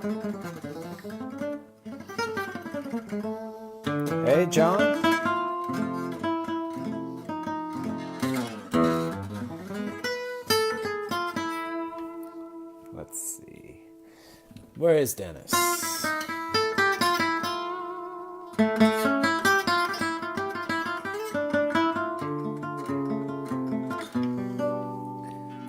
Hey, John. Let's see. Where is Dennis?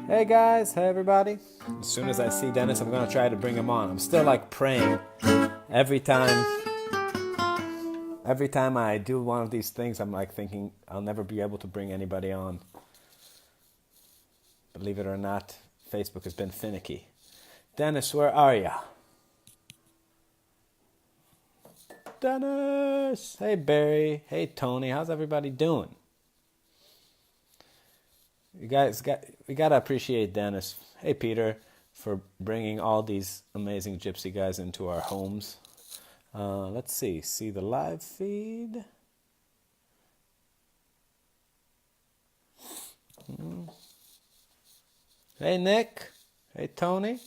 Hey guys, hey everybody. As soon as I see Dennis, I'm gonna try to bring him on. I'm still like praying every time I do one of these things. I'm like thinking I'll never be able to bring anybody on. Believe it or not, Facebook has been finicky. Dennis, where are ya? Dennis! Hey Barry, hey Tony, how's everybody doing? We gotta appreciate Dennis. Hey Peter, for bringing all these amazing gypsy guys into our homes. Let's see the live feed. Hey Nick, hey Tony.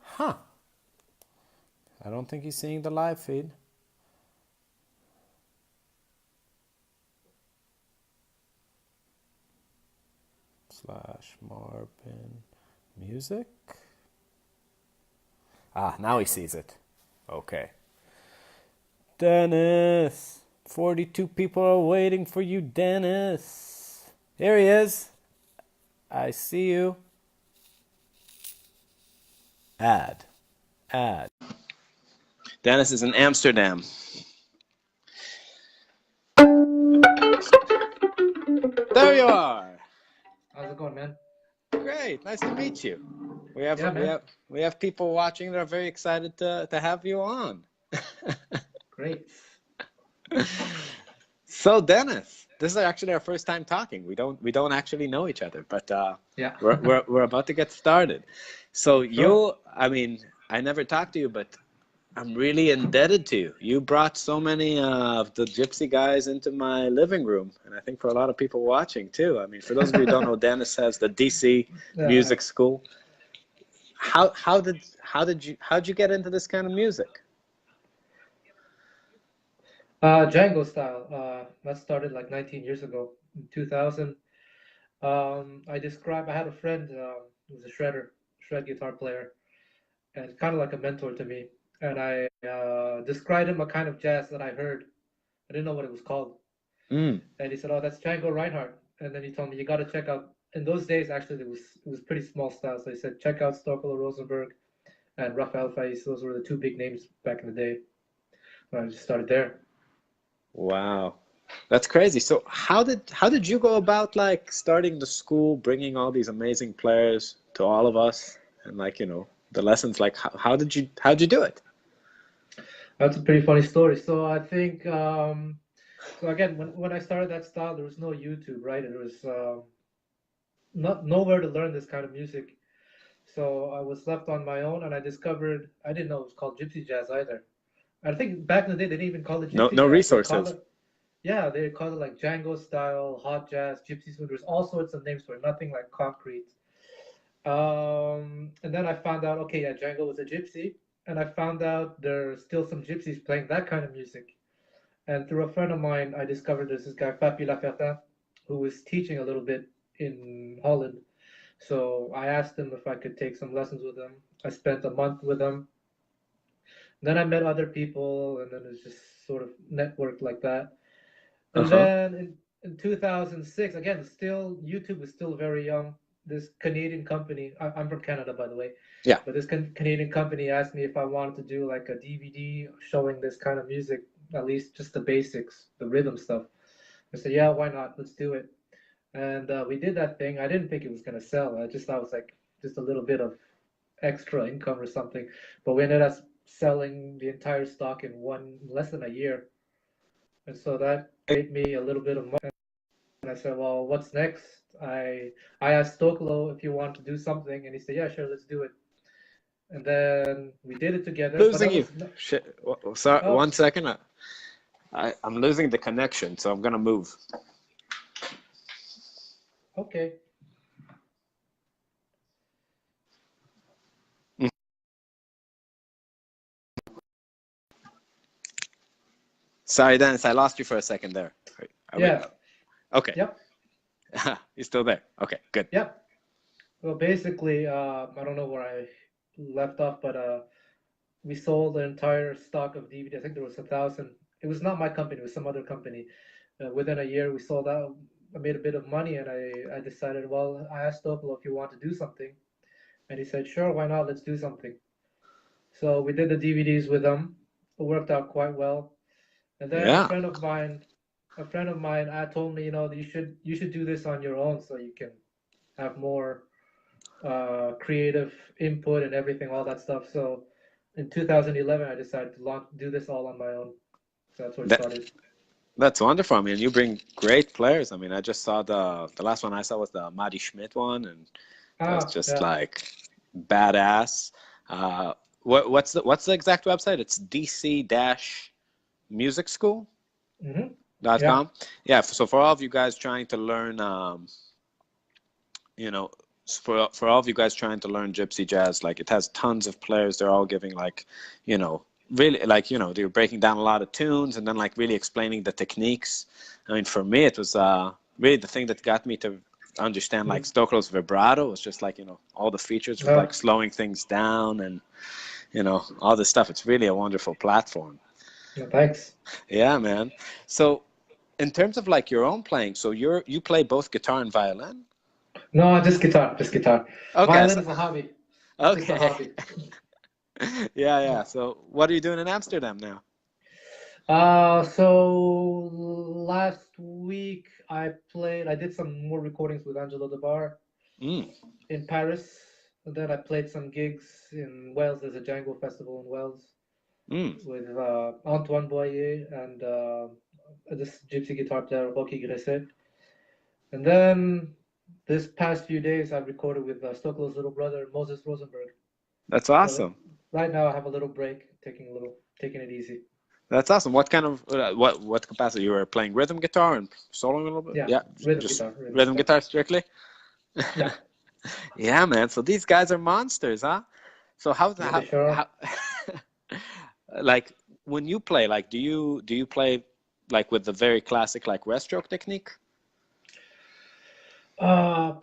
Huh. I don't think he's seeing the live feed. /Marbin music. Ah, now he sees it. Okay. Dennis! 42 people are waiting for you, Dennis. Here he is. I see you. Add. Dennis is in Amsterdam. There you are. How's it going, man? Great, nice to meet you. We have people watching that are very excited to have you on. Great. So Dennis, this is actually our first time talking. We don't actually know each other, but yeah, we're about to get started. So sure. I never talked to you, but I'm really indebted to you. You brought so many of the gypsy guys into my living room, and I think for a lot of people watching too. I mean, for those of you who don't know, Dennis has the DC-musicschool. How'd you get into this kind of music? Django style. That started like 19 years ago, in 2000. I had a friend who was a shred guitar player, and kind of like a mentor to me. And I described him a kind of jazz that I heard. I didn't know what it was called. And he said, "Oh, that's Django Reinhart." And then he told me, "You got to check out." In those days, actually, it was pretty small style. So he said, "Check out Stokolo Rosenberg and Raphael Faiz. Those were the two big names back in the day." And I just started there. Wow, that's crazy. So how did you go about like starting the school, bringing all these amazing players to all of us, and like the lessons? Like how'd you do it? That's a pretty funny story. So I think so again, when I started that style, there was no YouTube, right? It was nowhere to learn this kind of music. So I was left on my own, and I didn't know it was called Gypsy Jazz either. I think back in the day they didn't even call it Gypsy No Jazz. resources. They called it like Django style, hot jazz, gypsy swing. There's all sorts of names for it, nothing like concrete. And then I found out, okay, yeah, Django was a gypsy, and I found out there's still some gypsies playing that kind of music. And through a friend of mine, I discovered there's this guy, Papi Lafertin, who was teaching a little bit in Holland. So I asked him if I could take some lessons with him. I spent a month with him. Then I met other people, and then it's just sort of networked like that. And then in 2006, again, YouTube was still very young. This Canadian company, I'm from Canada, by the way. Yeah. But this Canadian company asked me if I wanted to do like a DVD showing this kind of music, at least just the basics, the rhythm stuff. I said, yeah, why not? Let's do it. And we did that thing. I didn't think it was going to sell. I just thought it was like just a little bit of extra income or something. But we ended up selling the entire stock in less than a year. And so that made me a little bit of money. And I said, well, what's next? I asked Stokolo if he wanted to do something, and he said, yeah, sure, let's do it. And then we did it together. Losing you. Shit. Sorry, 1 second. I'm losing the connection, so I'm going to move. Okay. Sorry, Dennis, I lost you for a second there. Yeah. Okay. Yep. You're still there. Okay, good. Yep. Well, basically, I don't know where I left off, but we sold the entire stock of DVD. I think there was 1,000. It was not my company; it was some other company. Within a year, we sold out. I made a bit of money, and I decided. Well, I asked Opel if he wanted to do something, and he said, "Sure, why not? Let's do something." So we did the DVDs with them. It worked out quite well. And then Yeah. a friend of mine, told me, you should do this on your own so you can have more creative input and everything, all that stuff. So in 2011, I decided to do this all on my own. So that's where it That started. that's wonderful. I mean, you bring great players. I mean, I just saw the last one I saw was the Madi Schmidt one, and that was just Yeah. like badass. What's the exact website? It's DC-musicschool.com. Mm-hmm. Yeah. Yeah. So for all of you guys trying to learn, you know, for all of you guys trying to learn Gypsy Jazz, like it has tons of players. They're all giving like, really like, they're breaking down a lot of tunes and then like really explaining the techniques. I mean, for me, it was really the thing that got me to understand like Stokelow's vibrato was just like, all the features with like slowing things down and, all this stuff. It's really a wonderful platform. Thanks. Yeah, man. So in terms of like your own playing, so you play both guitar and violin? No, just guitar, just guitar. Okay. Violin is a hobby. It's a Okay. hobby. Yeah. So what are you doing in Amsterdam now? So last week I did some more recordings with Angelo Debar in Paris. And then I played some gigs in Wales. There's a Django festival in Wales with Antoine Boyer and this gypsy guitar player, Rocky Gresset. And then this past few days, I've recorded with Stokelow's little brother, Moses Rosenberg. That's awesome. So right now, I have a little break, taking it easy. That's awesome. What kind of what capacity you were playing? Rhythm guitar and soloing a little bit? Yeah, rhythm guitar strictly. Yeah. Yeah, man. So these guys are monsters, huh? So how like when you play, like do you play like with the very classic like rest stroke technique? I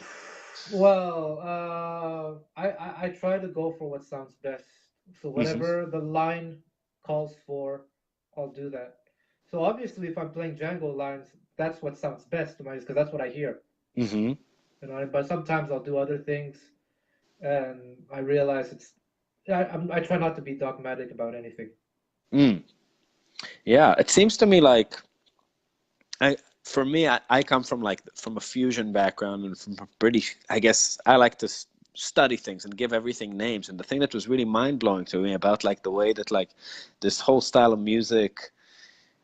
try to go for what sounds best. So whatever the line calls for, I'll do that. So obviously, if I'm playing Django lines, that's what sounds best to me because that's what I hear. But sometimes I'll do other things, and I realize I try not to be dogmatic about anything. Yeah, it seems to me like for me, I come from a fusion background and from a British. I guess I like to study things and give everything names. And the thing that was really mind blowing to me about like the way that like this whole style of music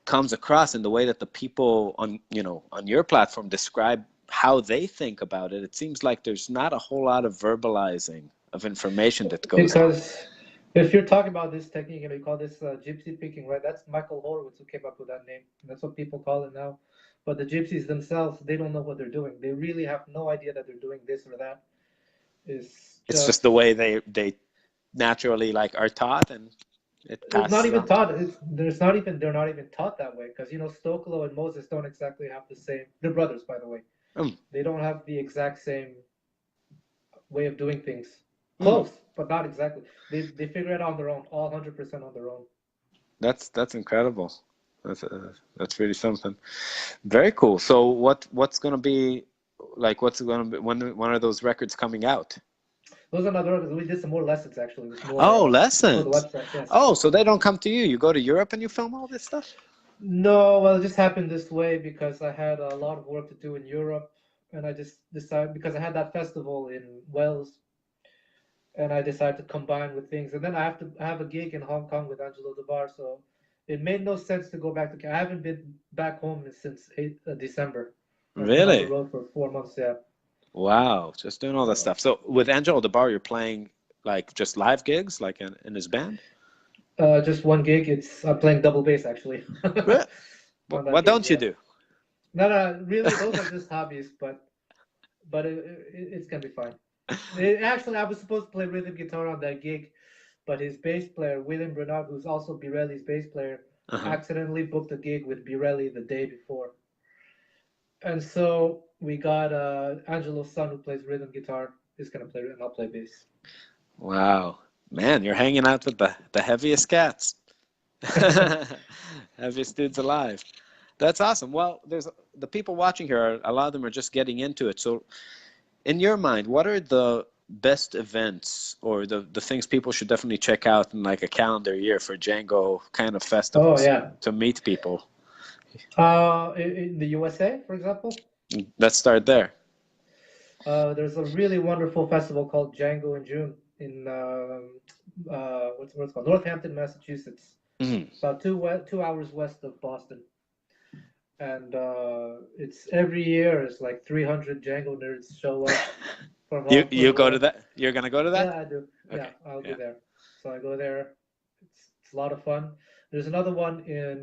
comes across and the way that the people on your platform describe how they think about it. It seems like there's not a whole lot of verbalizing of information that goes on. Because if you're talking about this technique and we call this gypsy picking, right? That's Michael Horowitz who came up with that name. That's what people call it now. But the gypsies themselves, they don't know what they're doing. They really have no idea that they're doing this or that. It's just the way they naturally like are taught, and it passes. It's not even taught. They're not even taught that way because Stokelow and Moses don't exactly have the same. They're brothers, by the way. They don't have the exact same way of doing things. Close, but not exactly. They figure it out on their own, all 100% on their own. That's incredible. That's really something. Very cool. So what's gonna be like? What's gonna be when are those records coming out? Those are not records. We did some more lessons actually. Lessons. For the website, yes. Oh, so they don't come to you. You go to Europe and you film all this stuff? No, well, it just happened this way because I had a lot of work to do in Europe, and I just decided because I had that festival in Wales, and I decided to combine with things. And then I have a gig in Hong Kong with Angelo Debar, so it made no sense to go back to. I haven't been back home since December. I've been on the road for 4 months. Yeah. Wow, just doing all that stuff. So with Angelo Debar, you're playing like just live gigs, like in his band? Just one gig. I'm playing double bass actually. What don't you do? No, really, those are just hobbies, but it's gonna be fine. Actually, I was supposed to play rhythm guitar on that gig, but his bass player, William Bernard, who's also Birelli's bass player, Uh-huh. accidentally booked a gig with Birelli the day before. And so we got Angelo's son who plays rhythm guitar. He's gonna play and I'll play bass. Wow. Man, you're hanging out with the heaviest cats. Heaviest dudes alive. That's awesome. Well, there's the people watching here, a lot of them are just getting into it. So in your mind, what are the best events or the things people should definitely check out in like a calendar year for Django kind of Oh festivals yeah. to meet people? In the USA, for example, Let's start there. there's a really wonderful festival called Django in June in what's it called? Northampton, Massachusetts. Mhm. About 2 hours west of Boston. And it's every year. It's like 300 Django nerds show up from all You over you the go to world. that? You're gonna go to that? Yeah, I do. Yeah, Okay. I'll be Yeah. there. So I go there. It's a lot of fun. There's another one in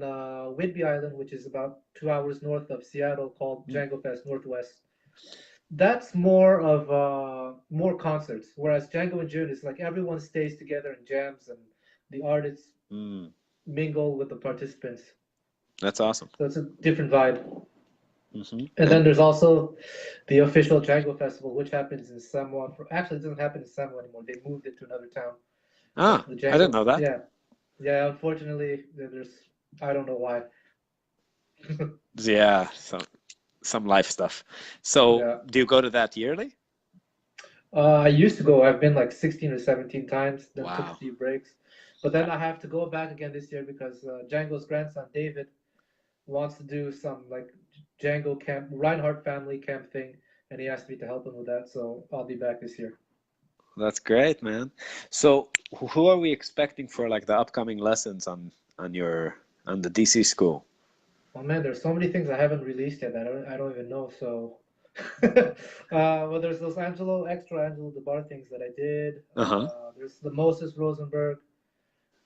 Whidbey Island, which is about 2 hours north of Seattle, called Mm. Django Fest Northwest. That's more of more concerts, whereas Django in June is like everyone stays together and jams, and the artists Mm. mingle with the participants. That's awesome. So it's a different vibe. Hmm. And And then there's also the official Django Festival, which happens in Samoa. Actually, it doesn't happen in Samoa anymore. They moved it to another town. But the I didn't Django, know that. yeah, yeah. Unfortunately, there's I don't know why. Yeah, some life stuff. So, Yeah, do you go to that yearly? I used to go. I've been like 16 or 17 times. Then took a Wow. few breaks, but then I have to go back again this year because Django's grandson David wants to do some like Django camp, Reinhart family camp thing, and he asked me to help him with that. So I'll be back this year. That's great, man. So, who are we expecting for like the upcoming lessons on your on the DC school? Oh man, there's so many things I haven't released yet that I don't even know. So, well, there's those extra Angelo DeBar things that I did. Uh-huh. There's the Moses Rosenberg.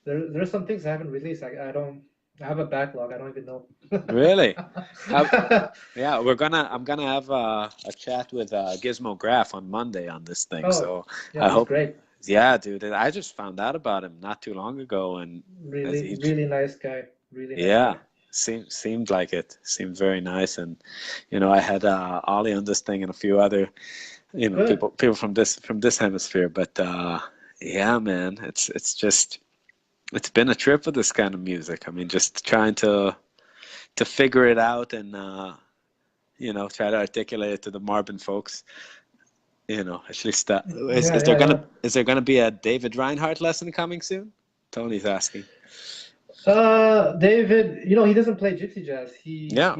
There's some things I haven't released. I don't. I have a backlog. I don't even know. Really? How, yeah, I'm gonna have a chat with Gizmo Graph on Monday on this thing. Oh, So yeah, I he's hope, great. yeah, dude. I just found out about him not too long ago, and Really, he, really nice guy. Really nice yeah, guy. seemed like it. Seemed very nice, and I had Ollie on this thing and a few other, Good. people from this hemisphere. But yeah, man, it's been a trip with this kind of music. I mean, just trying to figure it out and try to articulate it to the Marbin folks. At least Yeah, yeah, yeah. is there gonna be a David Reinhart lesson coming soon? Tony's asking. David, he doesn't play Gypsy Jazz. Yeah,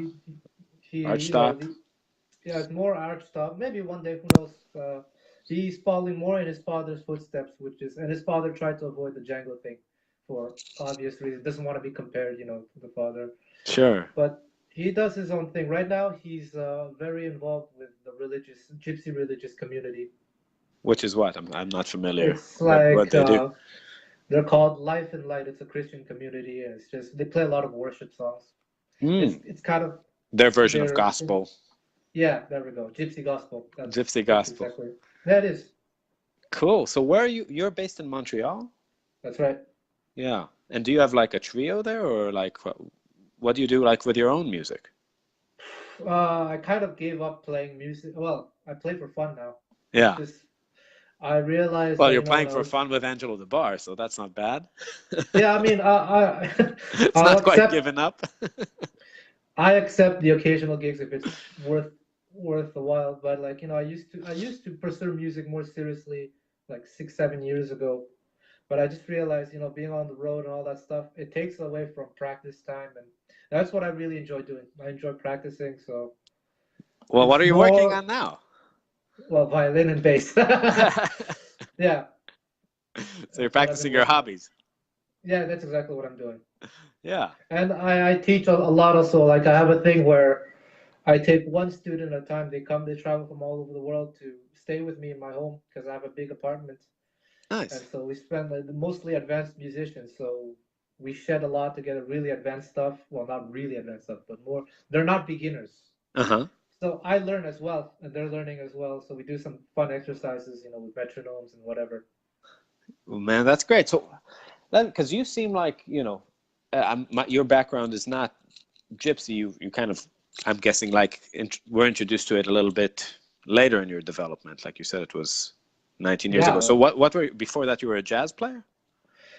He, arch stop. yeah, it's more art stuff. Maybe one day, who knows? He's following more in his father's footsteps, and his father tried to avoid the Django thing for obvious reasons. Doesn't want to be compared, to the father. Sure. But he does his own thing. Right now, he's very involved with the Gypsy religious community. Which is what? I'm not familiar. It's What like they do? they're called Life and Light. It's a Christian community, and it's just they play a lot of worship songs. Mm, It's kind of their version of their gospel. yeah. There we go. Gypsy gospel. Gypsy That's gospel. exactly that is. Cool. So where are you? You're based in Montreal? That's right. Yeah. And do you have like a trio there, or like what do you do like with your own music? I kind of gave up playing music. Well, I play for fun now. It's Yeah. just I realized Well, that you're when playing I for was fun with Angelo DeBar, so that's not bad. yeah. I mean, It's I'll not quite accept giving up. I accept the occasional gigs if it's worth the while. But like I used to pursue music more seriously like 6 7 years ago. But I just realized being on the road and all that stuff, it takes away from practice time, and that's what I really enjoy doing. I enjoy practicing, so Well, what it's are you working more on now? well violin and bass. Yeah, So you're that's what I've been practicing your working on. hobbies. Yeah, that's exactly what I'm doing. Yeah. And I teach a lot also. Like I have a thing where I take one student at a time. They travel from all over the world to stay with me in my home because I have a big apartment. And Nice. so we spend like, mostly advanced musicians. So we shed a lot together, really advanced stuff. Well, not really advanced stuff, but more. They're not beginners. Uh-huh. So I learn as well, and they're learning as well. So we do some fun exercises, with metronomes and whatever. Well, man, that's great. So then, because you seem like, your background is not Gypsy. You kind of, I'm guessing, like were introduced to it a little bit later in your development. Like you said, it was 19 years ago. Yeah. So what were before that? You were a jazz player,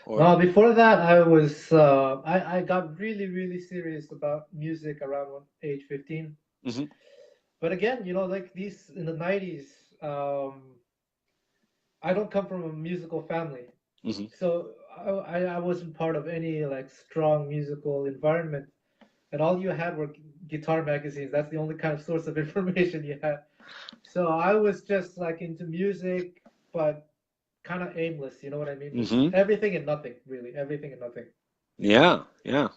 or? No, before that, I was I got really serious about music around age 15. Hmm. But again, like these in the 90s, I don't come from a musical family, Hmm. so I wasn't part of any like strong musical environment, and all you had were guitar magazines. That's the only kind of source of information you had. So I was just like into music, but kind of aimless. You know what I mean? Just Hmm. everything and nothing, really, everything and nothing. Yeah, yeah,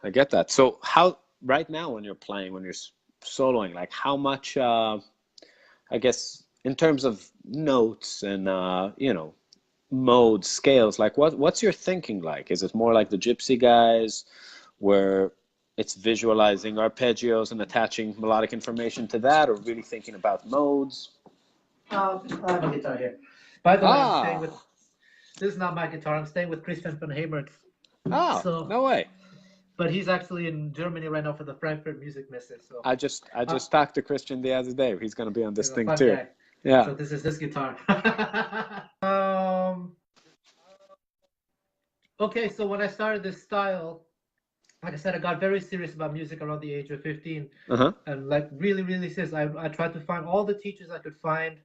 I get that. So how right now when you're playing, when you're soloing, like how much, I guess, in terms of notes and modes, scales, like what's your thinking like? Is it more like the Gypsy guys, where it's visualizing arpeggios and attaching melodic information to that, or really thinking about modes? I have a guitar here. By the way, I'm staying with. Ah, This is not my guitar. I'm staying with Christian von Hamert. oh, So, no way. but he's actually in Germany right now for the Frankfurt Music Messe. So, uh, I just talked to Christian the other day. He's gonna be on this he's a thing fun too. guy. Yeah. So this is his guitar. um. Okay, so when I started this style, like I said, I got very serious about music around the age of 15, Uh-huh. and like really serious. I tried to find all the teachers I could find,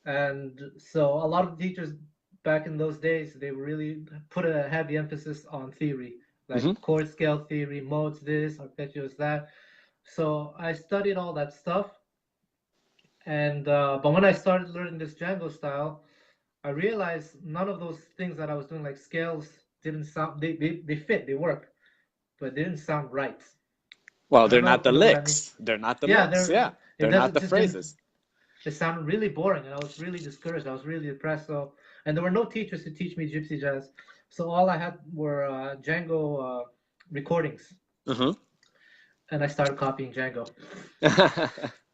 and so a lot of the teachers back in those days, they really put a heavy emphasis on theory, like Hmm. chord scale theory, modes this, arpeggios that. So I studied all that stuff, and but when I started learning this Django style, I realized none of those things that I was doing, like scales, didn't sound. They fit, they work, but they didn't sound right. Well, I don't they're know not if the you know what I mean. licks. They're not the Yeah, licks. there. Yeah. It They're not doesn't the just didn't. phrases. It sounded really boring, and I was really discouraged. I was really depressed. So, and there were no teachers to teach me Gypsy jazz. So all I had were Django recordings, Uh-huh. and I started copying Django.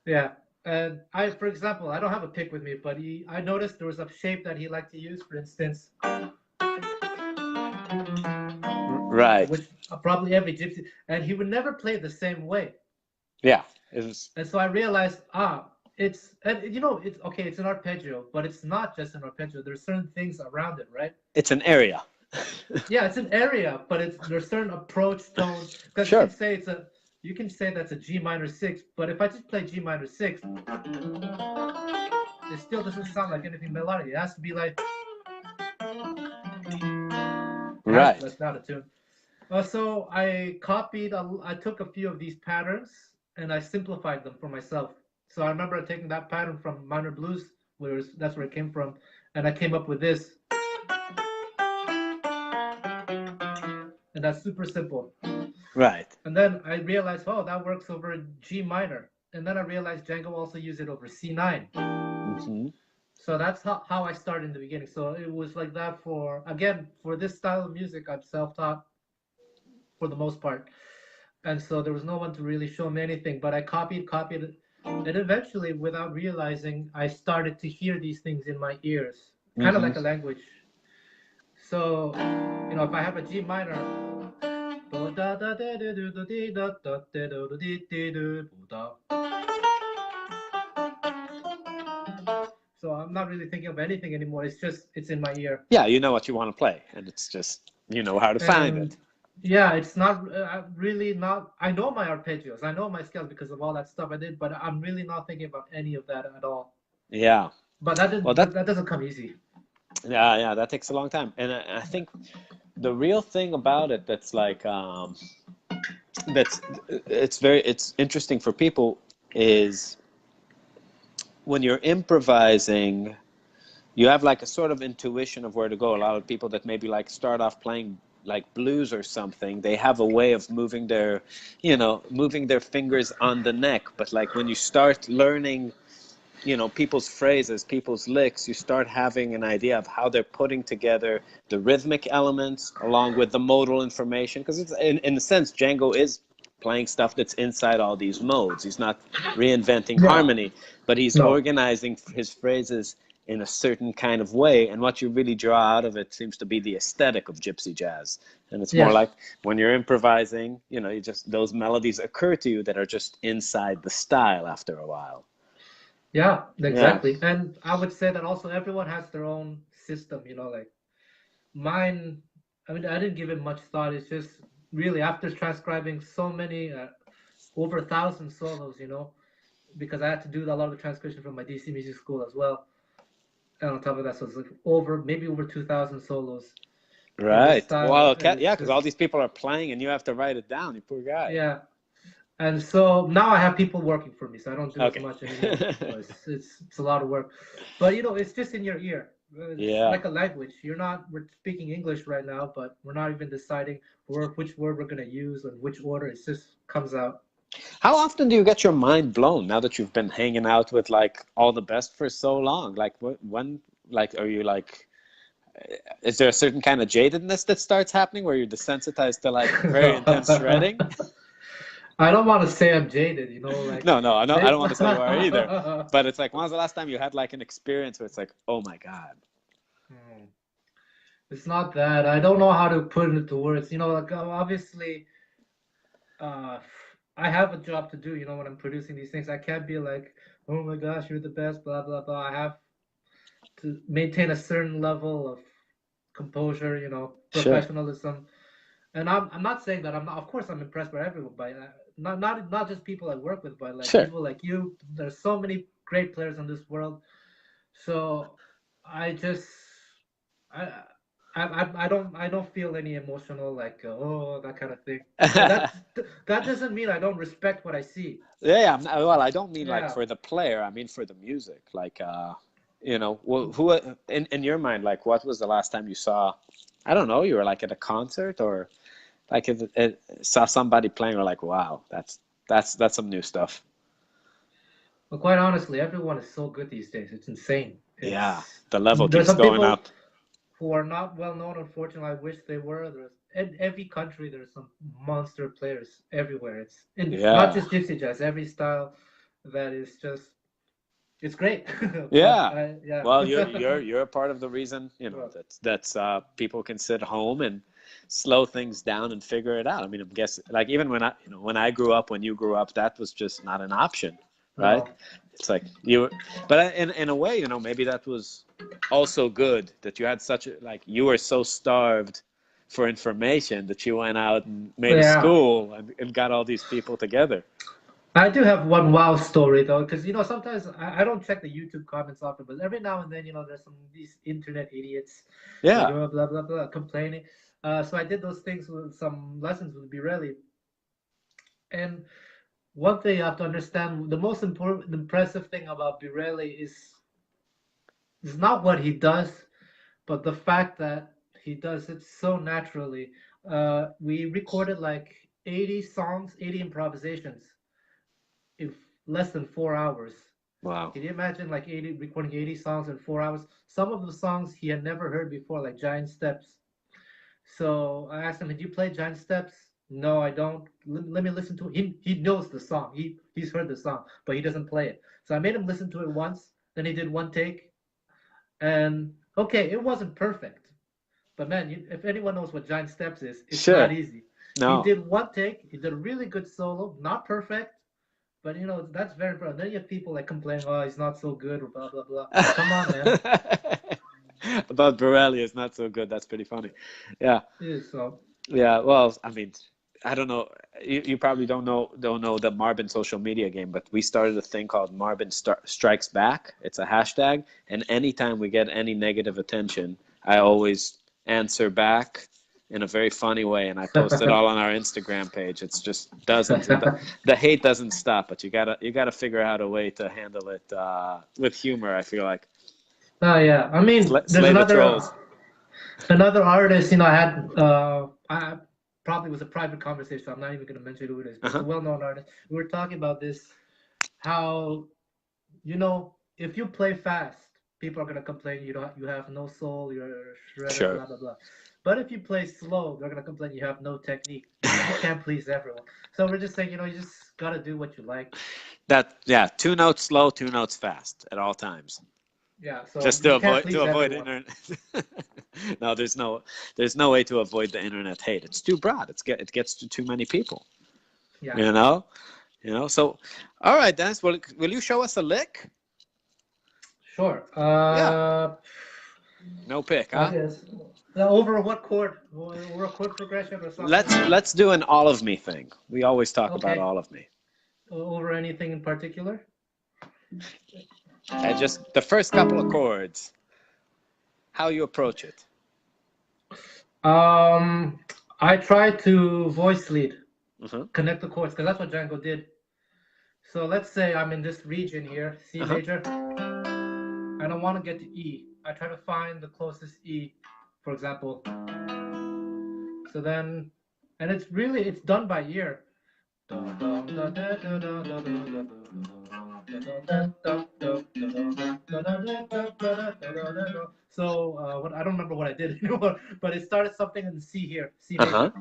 Yeah, and for example, I don't have a pick with me, but I noticed there was a shape that he liked to use. For instance, Right. which probably every Gypsy, and he would never play the same way. Yeah. It was. And so I realized, it's and it's okay. It's an arpeggio, but it's not just an arpeggio. There's certain things around it, right? It's an area. Yeah, it's an area, but there's certain approach tone. Because Sure. you can say that's a G minor 6, but if I just play G minor 6, it still doesn't sound like anything melodic. It has to be like Right. that's not a tune. So I took a few of these patterns and I simplified them for myself. So I remember taking that pattern from minor blues, that's where it came from, and I came up with this, and that's super simple. Right. And then I realized, oh, that works over G minor. And then I realized Django also used it over C9. Hmm. So that's how I started in the beginning. So it was like that for this style of music, I'm self-taught for the most part. And so there was no one to really show me anything, but I copied, and eventually, without realizing, I started to hear these things in my ears, kind of Hmm. like a language. So, if I have a G minor, so I'm not really thinking of anything anymore. It's in my ear. Yeah, you know what you want to play, and it's just how to find And it. yeah, it's not really not. I know my arpeggios, I know my scales because of all that stuff I did, but I'm really not thinking about any of that at all. Yeah. But that Well, didn't, that doesn't come easy. yeah, that takes a long time, and I think the real thing about it that's like it's interesting for people is when you're improvising, you have like a sort of intuition of where to go. A lot of people that maybe like start off playing like blues or something, they have a way of moving their fingers on the neck. But like when you start learning, people's phrases, people's licks, you start having an idea of how they're putting together the rhythmic elements along with the modal information. Because it's in a sense, Django is playing stuff that's inside all these modes. He's not reinventing Yeah. harmony, but he's No. organizing his phrases in a certain kind of way, and what you really draw out of it seems to be the aesthetic of gypsy jazz. And it's more Yeah. like when you're improvising, you know, you just, those melodies occur to you that are just inside the style after a while. Yeah, Yeah. exactly. And I would say that also everyone has their own system, you know, like mine, I mean, I didn't give it much thought. It's just really after transcribing so many, over 1,000 solos, you know, because I had to do a lot of the transcription from my DC music school as well. And on top of that, so it's like maybe over 2,000 solos in this Right. style. Well, And yeah, it's because all just, these people are playing and you have to write it down, you poor guy. yeah. And so now I have people working for me, so I don't do as Okay. much anymore. So it's a lot of work, but you know, it's just in your ear. It's Yeah. like a language. We're speaking English right now, but we're not even deciding which word we're gonna use and which order. It just comes out. How often do you get your mind blown now that you've been hanging out with like all the best for so long? Like when, like, are you like, is there a certain kind of jadedness that starts happening where you're desensitized to like very intense shredding? I don't want to say I'm jaded, you know, like No, I don't want to say you are either. Hmm. But it's like, when was the last time you had like an experience where it's like, oh my God. It's not that. I don't know how to put it into words. You know, like obviously, uh, I have a job to do. You know, when I'm producing these things, I can't be like, "Oh my gosh, you're the best," blah blah blah. I have to maintain a certain level of composure. You know, Sure. professionalism. And I'm not saying that I'm not. Of course, I'm impressed by everyone, but not just people I work with, but like Sure. people like you. There's so many great players in this world. So I just I I don't feel any emotional like oh that kind of thing. But that doesn't mean I don't respect what I see. Yeah, well, I don't mean like Yeah. for the player. I mean for the music. Like, you know, who in your mind, like, what was the last time you saw? I don't know. You were like at a concert, or like it saw somebody playing, or like, wow, that's some new stuff. But quite honestly, everyone is so good these days. It's insane. Yeah, It's the level there's keeps some going people up. who are not well known. Unfortunately, I wish they were. There's in every country. There's some monster players everywhere. It's in not Yeah, just gypsy jazz. Every style that is just it's great. But yeah. yeah. Well, you're a part of the reason, you know, Well, that's people can sit home and slow things down and figure it out. I mean, I'm guessing like even when I grew up, when you grew up, that was just not an option, right? no. It's like you were, but in a way, you know, maybe that was also good that you had such a, like, you were so starved for information that you went out and made a Yeah. school and got all these people together. I do have one wow story though, because you know sometimes I don't check the YouTube comments often, but every now and then you know there's some these internet idiots like Yeah. oh, blah blah blah complaining. So I did those things with some lessons with Birelli, and one thing you have to understand: the most important, impressive thing about Birelli is not what he does, but the fact that he does it so naturally. We recorded like 80 songs, 80 improvisations in less than 4 hours. Wow. Can you imagine like 80 recording 80 songs in 4 hours? Some of the songs he had never heard before, like Giant Steps. So I asked him, "Did you play Giant Steps?" No, I don't. Let me listen to it. He knows the song. He's heard the song, but he doesn't play it. So I made him listen to it once. Then he did one take, and okay, it wasn't perfect. But man, if anyone knows what Giant Steps is, it's not Sure. easy. He No. did one take. He did a really good solo, not perfect, but you know, that's very important. Then you have people like complaining, oh, he's not so good, or blah blah blah. Come on, man. About Borelli is not so good. That's pretty funny. Yeah. Yeah, so Yeah. Well, I mean, I don't know. You probably don't know the Marbin social media game, but we started a thing called Marbin Strikes Back. It's a hashtag, and anytime we get any negative attention, I always answer back in a very funny way, and I post it all on our Instagram page. It's just doesn't the hate doesn't stop, but you gotta figure out a way to handle it with humor. I feel like oh yeah. I mean, there's slay the trolls. another artist, you know, I had I probably was a private conversation. So I'm not even gonna mention who it is, but it's a Uh-huh. well-known artist. We were talking about this, how you know, if you play fast, people are gonna complain you have no soul, you're a shredder, Sure. blah blah blah. But if you play slow, they're gonna complain you have no technique. You can't please everyone. So we're just saying, you know, you just gotta do what you like. That, yeah, 2 notes slow, 2 notes fast at all times. Yeah, so Just you to can't avoid please everyone. internet. No, there's no way to avoid the internet hate. It's too broad. It gets to too many people. Yeah, You know, So, all right, Dennis, will you show us a lick? sure. Yeah, no pick, huh? Okay. Over what chord? Over a chord progression or something? Let's do an all of me thing. We always talk about Okay. all of me. Over anything in particular? Just the first couple of chords, how you approach it. Um, I try to voice lead, Uh-huh. connect the chords, because that's what Django did. So let's say I'm in this region here, C Uh-huh. major, and I want to get to E. I try to find the closest E, for example. So then, and it's done by ear. So what I don't remember what I did anymore, but it started something in C here, C Uh-huh. major.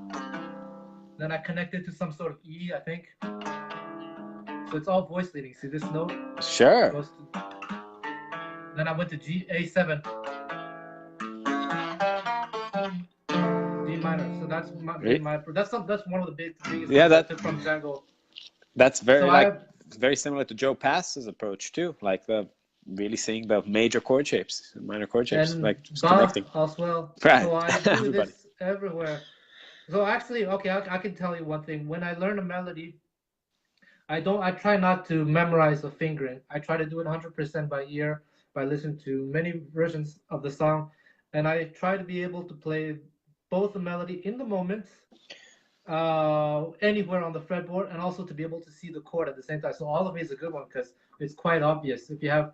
Then I connected to some sort of E, I think. So it's all voice leading. See this note Sure. goes to. Then I went to G A7, D minor. So that's that's one of the biggest Yeah, things I took from Django. that's So very similar to Joe Pass's approach too, like the really seeing the major chord shapes, minor chord shapes, and like just Bach connecting. as well. Right. So I do Everybody. this everywhere. So actually, okay, I can tell you one thing. When I learn a melody, I try not to memorize the fingering. I try to do it 100% by ear, by listening to many versions of the song, and I try to be able to play both the melody in the moment, anywhere on the fretboard, and also to be able to see the chord at the same time. So all of it is a good one because it's quite obvious. If you have,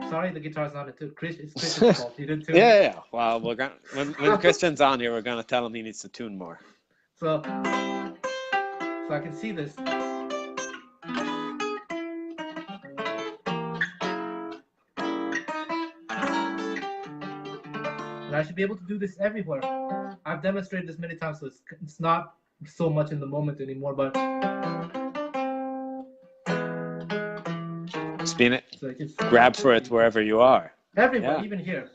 sorry, the guitar's not into Chris. It's Chris's fault. He didn't tune it. Yeah. Well, we're gonna when Christian's on here, we're gonna tell him he needs to tune more. So I can see this. And I should be able to do this everywhere. I've demonstrated this many times, so it's not so much in the moment anymore, but Spin it. so just Grab for it wherever you are. everywhere, Yeah. even here.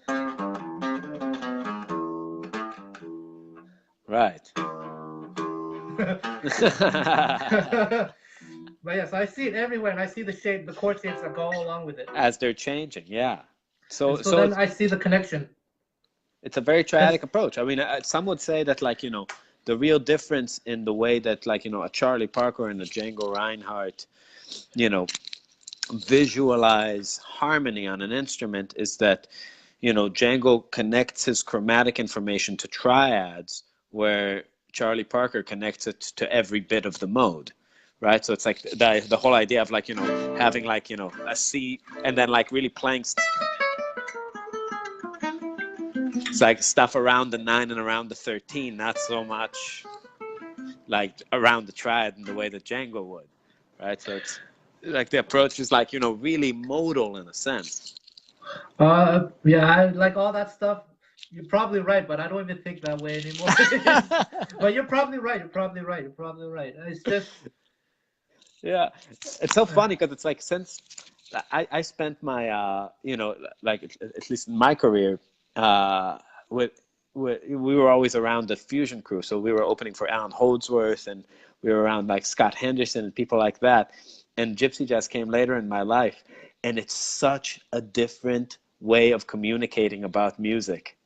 Right. But yes, I see it everywhere, and I see the shape, the chord shapes that go along with it. As they're changing, yeah. So So then I see the connection. it's a very triadic approach. I mean, some would say that, like, the real difference in the way that, like, a Charlie Parker and a Django Reinhart, visualize harmony on an instrument is that, Django connects his chromatic information to triads, where Charlie Parker connects it to every bit of the mode. Right, so it's like the whole idea of, like, having, like, a C and then, like, really playing. It's like stuff around the 9 and around the 13, not so much like around the triad in the way that Django would, right? So it's like the approach is, like, really modal in a sense. Yeah, I like all that stuff. You're probably right, but I don't even think that way anymore. But you're probably right. You're probably right. You're probably right. It's just. Yeah, it's so funny because it's like, since I spent my like at least in my career with we were always around the fusion crew, so we were opening for Alan Holdsworth, and we were around, like, Scott Henderson and people like that, and Gypsy Jazz came later in my life, and it's such a different way of communicating about music.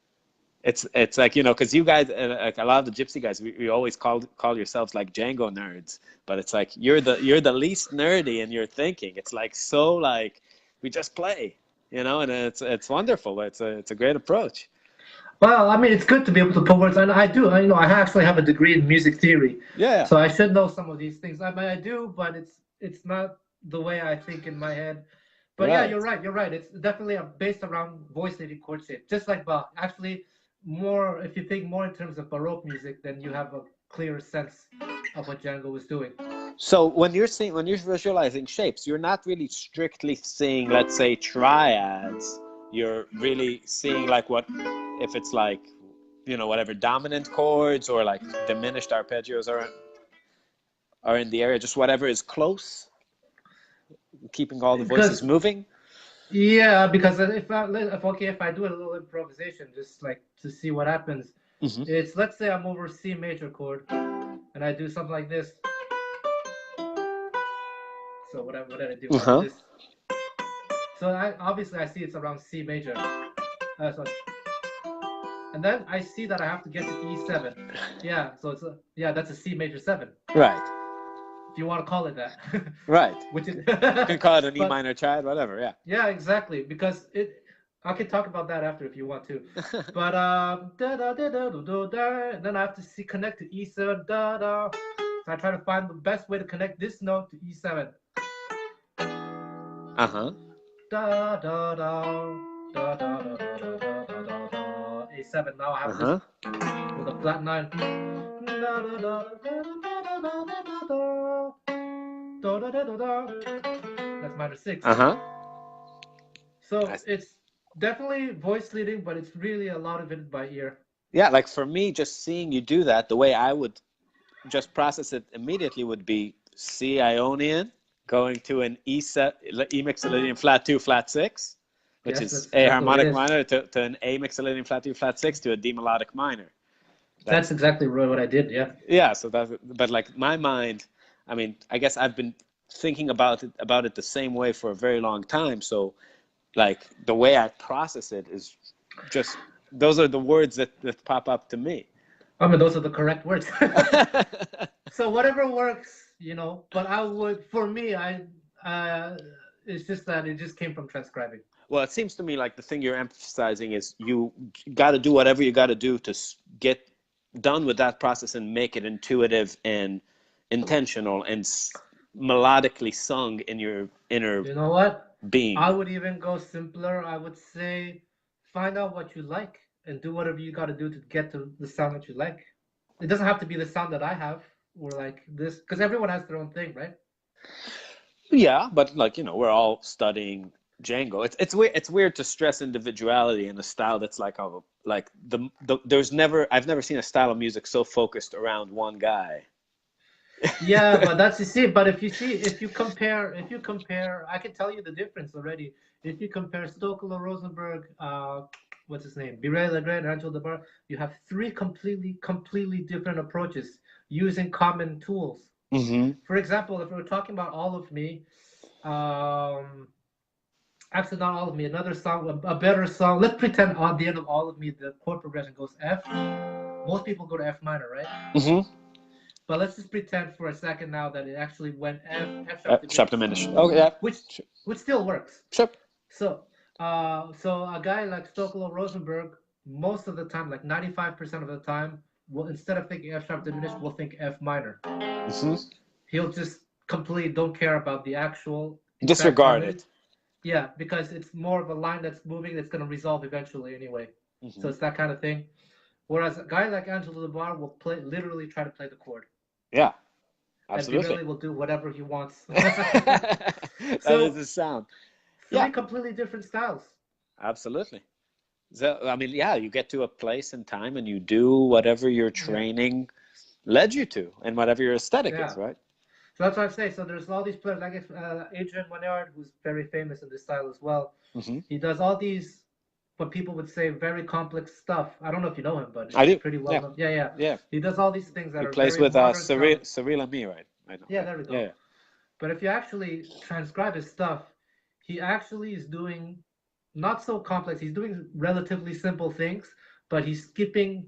It's like, because you guys, like a lot of the Gypsy guys, we always call yourselves, like, Django nerds, but it's like you're the least nerdy in your thinking. It's like, so, like, we just play, and it's wonderful. It's a great approach. Well, I mean, it's good to be able to put words, and I do. I actually have a degree in music theory, Yeah. so I should know some of these things. I mean, I do, but it's not the way I think in my head. But yeah, Right. you're right. You're right. It's definitely based around voice leading chord shape, just like Bach. Actually, more if you think more in terms of Baroque music, then you have a clearer sense of what Django was doing. So when you're visualizing shapes, you're not really strictly seeing, let's say, triads. You're really seeing, like, what if it's like, whatever dominant chords or, like, diminished arpeggios are in the area, just whatever is close, keeping all the voices moving. Yeah, because if I do a little improvisation, just like to see what happens, Hmm. it's let's say I'm over C major chord, and I do something like this. So what did I do? I did Uh-huh. this. So obviously I see it's around C major. So, and then I see that I have to get to E7. Yeah, so yeah, that's a C major 7, Right. if you want to call it that. Right. Which is, You can call it an E but minor chord, whatever. Yeah. yeah, exactly, because it. I can talk about that after if you want to, but da da da da da da da. And then I have to see connect to E7 da da. So I try to find the best way to connect this note to E7. Uh-huh. Da da da da da da da da da da da da. A7. Now I have this Uh-huh. with a flat 9. Da da da da da da da da da da. That's minor 6. Uh-huh. So I- it's definitely voice leading, but it's really a lot of it by ear. Yeah, like for me, just seeing you do that, the way I would just process it immediately would be C Ionian going to an E mixolydian flat 2 flat 6, which Yes, is that's A exactly what it harmonic is. minor to an A mixolydian flat 2 flat 6 to a D melodic minor. That's That's exactly what I did. Yeah. yeah. So that, but like my mind, I mean, I guess I've been thinking about it the same way for a very long time. So like the way I process it is just those are the words that pop up to me. I mean, those are the correct words. So whatever works, But I would, for me, uh, it's just that it just came from transcribing. Well, it seems to me like the thing you're emphasizing is you got to do whatever you got to do to get done with that process and make it intuitive and intentional and melodically sung in your inner You know what? I being. would even go simpler. I would say find out what you like and do whatever you got to do to get to the sound that you like. It doesn't have to be the sound that I have or like this, because everyone has their own thing, right? Yeah, but like we're all studying Django. It's weird. It's weird to stress individuality in a style that's like there's never I've never seen a style of music so focused around one guy. Yeah, but that's you see. But if you compare, I can tell you the difference already. If you compare Stokely, Rosenberg, what's his name, Birel Legrand, and Angel Debar, you have three completely different approaches using common tools. Hmm. For example, if we're talking about All of Me, um, actually not All of Me, another song, a better song. Let's pretend at the end of All of Me, the chord progression goes F. Most people go to F minor, right? Hmm. But let's just pretend for a second now that it actually went F sharp Sharp diminished, diminished. Oh yeah. which which still works. Sure. So so a guy like Stokely Rosenberg, most of the time, like 95% of the time, will instead of thinking F sharp diminished, will think F minor. Hmm. He'll just completely don't care about the actual exact Disregard harmony. it. Yeah, because it's more of a line that's moving that's going to resolve eventually anyway. So Hmm. it's that kind of thing. Whereas a guy like Angelo DeBar will literally try to play the chord, Yeah, and absolutely. Birelli will do whatever he wants. That is So the sound. Yeah, three completely different styles. absolutely. So, I mean, yeah, you get to a place and time and you do whatever your Yeah, training led you to and whatever your aesthetic is, yeah. right? So that's what I say. So there's all these players like Adrian Monard, who's very famous in this style as well. Hmm. He does all these, what people would say, very complex stuff. I don't know if you know him, but I he's do. pretty well Yeah, known. Yeah, yeah. yeah. He does all these things that He are plays very with modern Cyril, sounding. Cyril and me, right? I know. Yeah, Yeah, there we yeah, go. But if you actually transcribe his stuff, he actually is doing not so complex. He's doing relatively simple things, but he's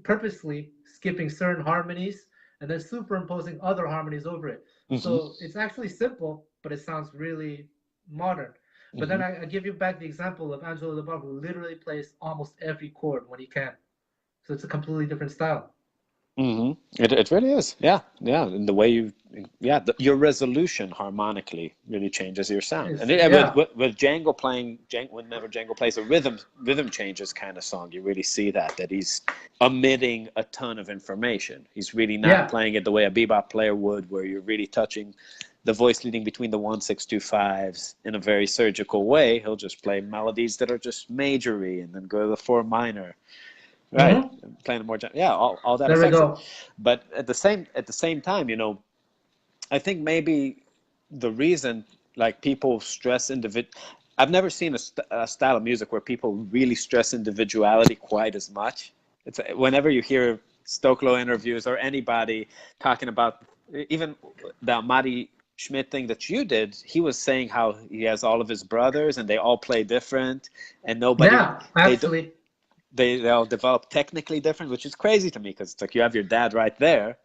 purposely skipping certain harmonies and then superimposing other harmonies over it. yeah. Hmm. So it's actually simple, but it sounds really modern. But then Hmm. I give you back the example of Angelo DeBar, who literally plays almost every chord when he can. So it's a completely different style. Hmm. It really is. Yeah, yeah. And the way yeah, your resolution harmonically really changes your sound. And Yeah. with Django playing, whenever Django plays a rhythm changes kind of song, you really see that he's omitting a ton of information. He's really not Yeah. playing it the way a bebop player would, where you're really touching the voice leading between the 1 6 2 5s in a very surgical way. He'll just play melodies that are just majory and then go to the 4 minor. Right, Mm-hmm. playing a more yeah, all that There we affects it. go. But at the same time, I think maybe the reason like people stress individ, I've never seen a style of music where people really stress individuality quite as much. It's whenever you hear Stokelo interviews or anybody talking about even the Amati Schmidt thing that you did, he was saying how he has all of his brothers and they all play different, and nobody Yeah, actually. they all develop technically different, which is crazy to me because it's like you have your dad right there.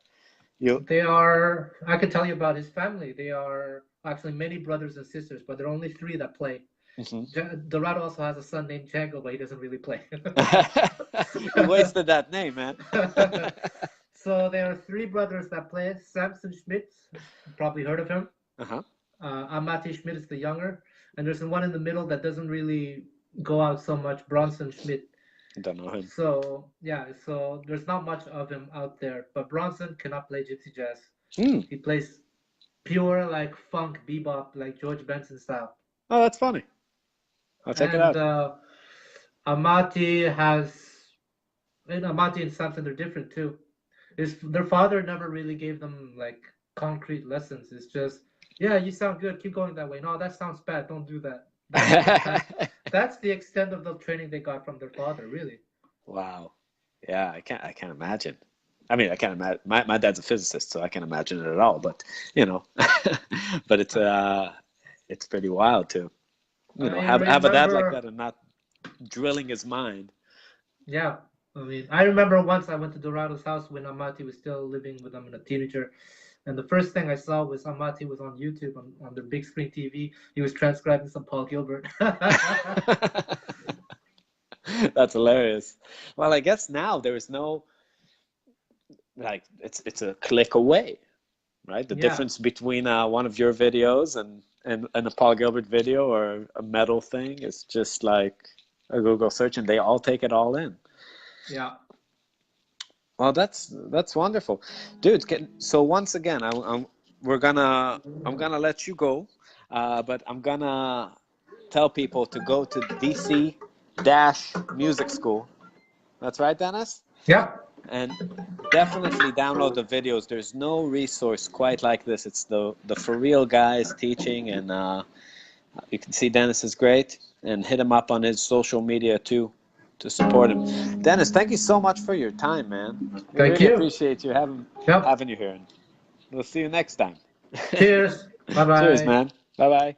They are, I can tell you about his family. They are actually many brothers and sisters, but there are only three that play. Dorado also has a son named Django, but he doesn't really play. You wasted that name, man. So there are three brothers that play. Samson Schmidt, probably heard of him. Amati Schmidt is the younger. And there's one in the middle that doesn't really go out so much, Bronson Schmidt. Don't know him. So, yeah, so there's not much of him out there. But Bronson cannot play gypsy jazz. He plays pure, like, funk, bebop, like George Benson style. Oh, that's funny. I'll check it out. Amati and Samson, they're different too. Their father never really gave them like concrete lessons. It's just, yeah, you sound good, keep going that way. No, that sounds bad, don't do that. That's the extent of the training they got from their father, really. Wow. Yeah, I can't imagine. I mean, I can't imagine. My dad's a physicist, so I can't imagine it at all. But but it's pretty wild too. Have a dad like that and not drilling his mind. Yeah, I mean, I remember once I went to Dorado's house when Amati was still living with him and a teenager, and the first thing I saw was Amati was on YouTube on the big screen TV. He was transcribing some Paul Gilbert. That's hilarious. Well, I guess now there is no, like, it's a click away, right? The difference between one of your videos and a Paul Gilbert video or a metal thing is just like a Google search, and they all take it all in. Yeah. Well, that's wonderful, dude. So once again, I'm gonna let you go, but I'm gonna tell people to go to DC-musicschool. That's right, Deniss? Yeah. And definitely download the videos. There's no resource quite like this. It's the for real guys teaching, and you can see Deniss is great, and hit him up on his social media too to support him. Deniss, thank you so much for your time, man. Thank you. Appreciate you having you here, and we'll see you next time. Cheers. Bye-bye. Cheers, man. Bye-bye.